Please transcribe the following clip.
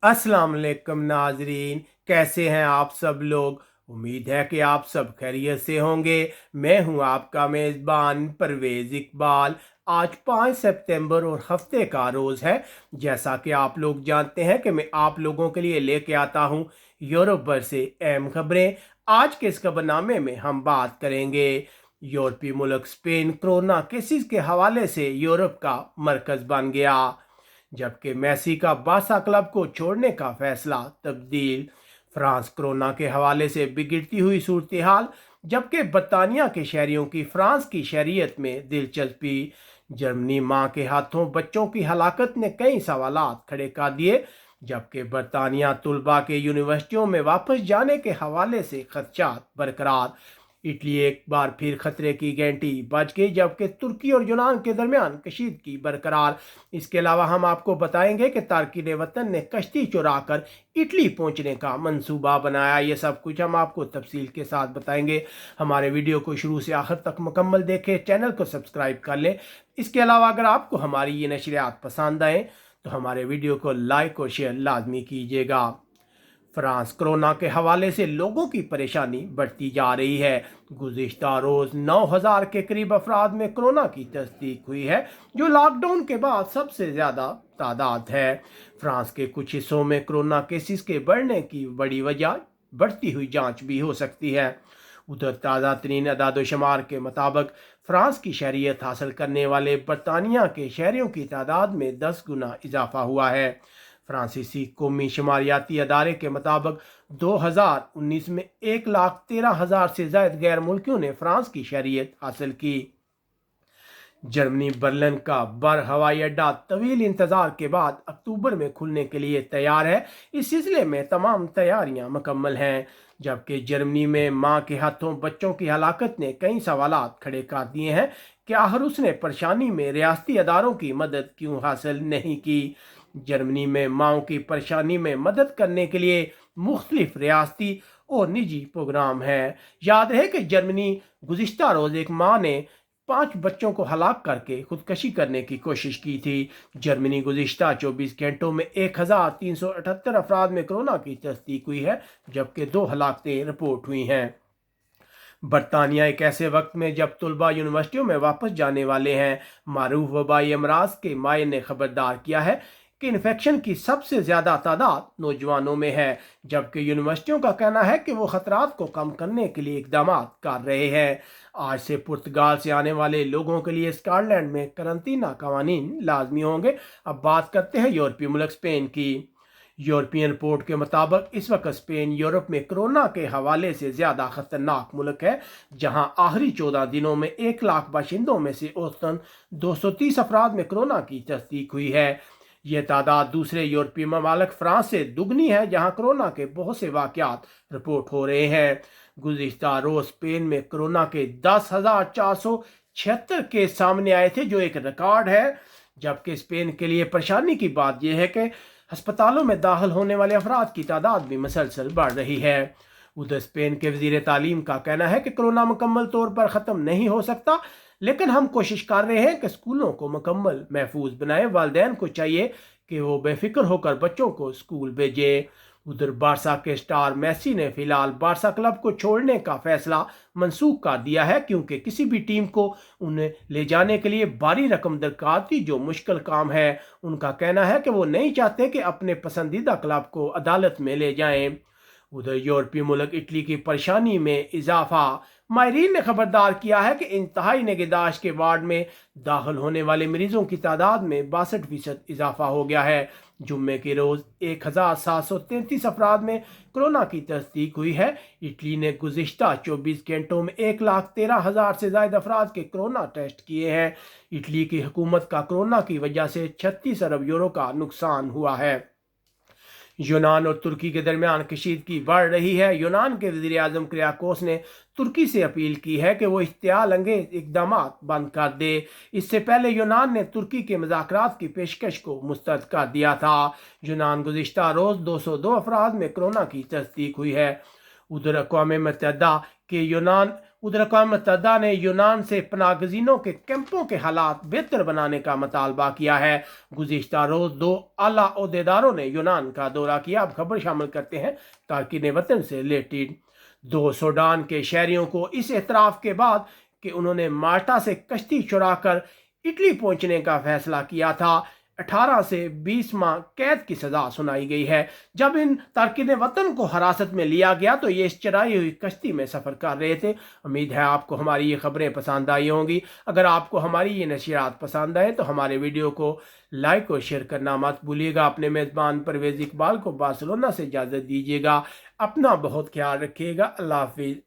अस्सलाम वालेकुम नाजरीन, कैसे हैं आप सब लोग। उम्मीद है कि आप सब खैरियत से होंगे। मैं हूं आपका मेज़बान परवेज़ इकबाल। आज 5 सितंबर और हफ्ते का रोज़ है। जैसा कि आप लोग जानते हैं कि मैं आप लोगों के लिए लेके आता हूं यूरोप भर से अहम खबरें। आज के इस खबरनामे में हम बात करेंगे यूरोपीय मुल्क स्पेन कोरोना केसेस के हवाले से यूरोप का मरकज़ बन गया, जबकि मेसी का बारसा क्लब को छोड़ने का फैसला तब्दील। फ्रांस कोरोना के हवाले से बिगड़ती हुई सूरत हाल, जबकि बरतानिया के शहरियों की फ्रांस की शहरियत में दिलचस्पी। जर्मनी मां के हाथों बच्चों की हलाकत ने कई सवालात खड़े कर दिए, जबकि बरतानिया तुलबा के यूनिवर्सिटियों में वापस जाने के हवाले से खदशात बरकरार। इटली एक बार फिर खतरे की घंटी बज गई, जबकि तुर्की और यूनान के दरमियान कशीदगी बरकरार। इसके अलावा हम आपको बताएंगे कि तारकीन वतन ने कश्ती चुरा कर इटली पहुंचने का मंसूबा बनाया। ये सब कुछ हम आपको तफसील के साथ बताएंगे। हमारे वीडियो को शुरू से आखिर तक मुकम्मल देखें, चैनल को सब्सक्राइब कर लें। इसके अलावा अगर आपको हमारी ये नशरियात पसंद आए तो हमारे वीडियो को लाइक और शेयर लाजमी कीजिएगा। फ्रांस कोरोना के हवाले से लोगों की परेशानी बढ़ती जा रही है। गुज़िश्ता रोज़ 9,000 के करीब अफराद में कोरोना की तस्दीक हुई है, जो लॉकडाउन के बाद सबसे ज़्यादा तादाद है। फ्रांस के कुछ हिस्सों में कोरोना केसेस के बढ़ने की बड़ी वजह बढ़ती हुई जांच भी हो सकती है। उधर ताज़ा तरीन अदाद-ओ-शुमार के मुताबिक फ्रांस की शहरियत हासिल करने वाले बरतानिया के शहरियों की तादाद में 10 गुना इजाफा हुआ है। फ्रांसीसी कौमी शुमारियाती अदारे के मुताबिक 2019 में 1,13,000 से ज़ायद गैर मुल्कियों ने फ्रांस की शहरियत हासिल की। जर्मनी बर्लिन का बर हवाई अड्डा तवील इंतजार के बाद अक्टूबर में खुलने के लिए तैयार है। इस सिलसिले में तमाम तैयारियां मुकम्मल हैं, जबकि जर्मनी में मां के हाथों बच्चों की हलाकत ने कई सवालात खड़े कर दिए हैं कि आखिर उसने परेशानी में रियासती अदारों की मदद क्यों हासिल नहीं की। जर्मनी में माओं की परेशानी में मदद करने के लिए मुख्तलिफ रियासती और निजी प्रोग्राम हैं। याद रहे कि जर्मनी गुज़िश्ता रोज़ एक माँ ने 5 बच्चों को हलाक करके खुदकशी करने की कोशिश की थी। जर्मनी गुज़िश्ता 24 घंटों में 1,378 अफराद में कोरोना की तस्दीक हुई है, जबकि 2 हलाकतें रिपोर्ट हुई हैं। बरतानिया एक ऐसे वक्त में जब तुलबा यूनिवर्सिटियों में वापस जाने वाले हैं। मारूफ वबाई अमराज के मायर ने खबरदार किया है कि इन्फेक्शन की सबसे ज़्यादा तादाद नौजवानों में है, जबकि यूनिवर्सिटियों का कहना है कि वो खतरात को कम करने के लिए इकदाम कर रहे हैं। आज से पुर्तगाल से आने वाले लोगों के लिए स्कॉटलैंड में करंतना कवानीन लाजमी होंगे। अब बात करते हैं यूरोपीय मुल्क स्पेन की। यूरोपियन रिपोर्ट के मुताबिक इस वक्त स्पेन यूरोप में कोरोना के हवाले से ज़्यादा खतरनाक मुल्क है, जहां आखिरी 14 दिनों में 1 लाख बाशिंदों में से औसतन 230 अफराद में कोरोना की तस्दीक हुई है। ये तादाद दूसरे यूरोपीय ममालिक फ्रांस से दुगनी है, जहां कोरोना के बहुत से वाक़यात रिपोर्ट हो रहे हैं। गुज़िश्ता रोज़ स्पेन में कोरोना के 10,476 केस सामने आए थे, जो एक रिकॉर्ड है। जबकि स्पेन के लिए परेशानी की बात यह है कि अस्पतालों में दाखिल होने वाले अफराद की तादाद भी मसलसल बढ़ रही है। उधर स्पेन के वज़ीर तालीम का कहना है कि कोरोना मुकम्मल तौर पर ख़त्म नहीं हो सकता, लेकिन हम कोशिश कर रहे हैं कि स्कूलों को मुकम्मल महफूज बनाएं। वालिदैन को चाहिए कि वो बेफिक्र होकर बच्चों को स्कूल भेजें। उधर बारसा के स्टार मेसी ने फिलहाल बारसा क्लब को छोड़ने का फैसला मंसूख कर दिया है, क्योंकि किसी भी टीम को उन्हें ले जाने के लिए भारी रकम दरकार थी, जो मुश्किल काम है। उनका कहना है कि वो नहीं चाहते कि अपने पसंदीदा क्लब को अदालत में ले जाएं। उधर यूरोपीय मुल्क इटली की परेशानी में इजाफा। माहरीन ने खबरदार किया है कि इंतहाई निगहदाश्त के वार्ड में दाखिल होने वाले मरीजों की तादाद में 62% इजाफा हो गया है। जुम्मे के रोज़ 1,733 अफराद में कोरोना की तस्दीक हुई है। इटली ने गुज़िश्ता 24 घंटों में 1,13,000 से ज़ायद अफराद के कोरोना टेस्ट किए हैं। इटली की हुकूमत का कोरोना की वजह से 36 अरब यूरो का नुकसान हुआ है। यूनान और तुर्की के दरमियान कशीदगी बढ़ रही है। यूनान के वज़ीर आज़म किरियाकोस ने तुर्की से अपील की है कि वो इश्तियाल अंगेज इकदाम बंद कर दे। इससे पहले यूनान ने तुर्की के मुज़ाकरात की पेशकश को मुस्तरद कर दिया था। यूनान गुज़िश्ता रोज़ 202 अफराद में कोरोना की तस्दीक हुई है। उधर अक़वाम मुत्तहिदा के यूनान उधर अक़वाम मुत्तहिदा ने यूनान से पनाह गज़ीनों के कैंपों के हालात बेहतर बनाने का मुतालबा किया है। गुज़िश्ता रोज़ 2 आला ओहदेदारों ने यूनान का दौरा किया। अब खबर शामिल करते हैं तारकीन वतन से रिलेटेड। 2 सूडान के शहरियों को इस एतराफ़ के बाद कि उन्होंने माल्टा से कश्ती चुराकर इटली पहुंचने का फैसला किया था, 18 से 20 माह कैद की सज़ा सुनाई गई है। जब इन तारकीन वतन को हिरासत में लिया गया तो ये इस चराई हुई कश्ती में सफ़र कर रहे थे। उम्मीद है आपको हमारी ये खबरें पसंद आई होंगी। अगर आपको हमारी ये नशियात पसंद आए तो हमारे वीडियो को लाइक और शेयर करना मत भूलिएगा। अपने मेज़बान परवेज़ इकबाल को बार्सिलोना से इजाज़त दीजिएगा। अपना बहुत ख्याल रखिएगा। अल्लाह हाफिज़।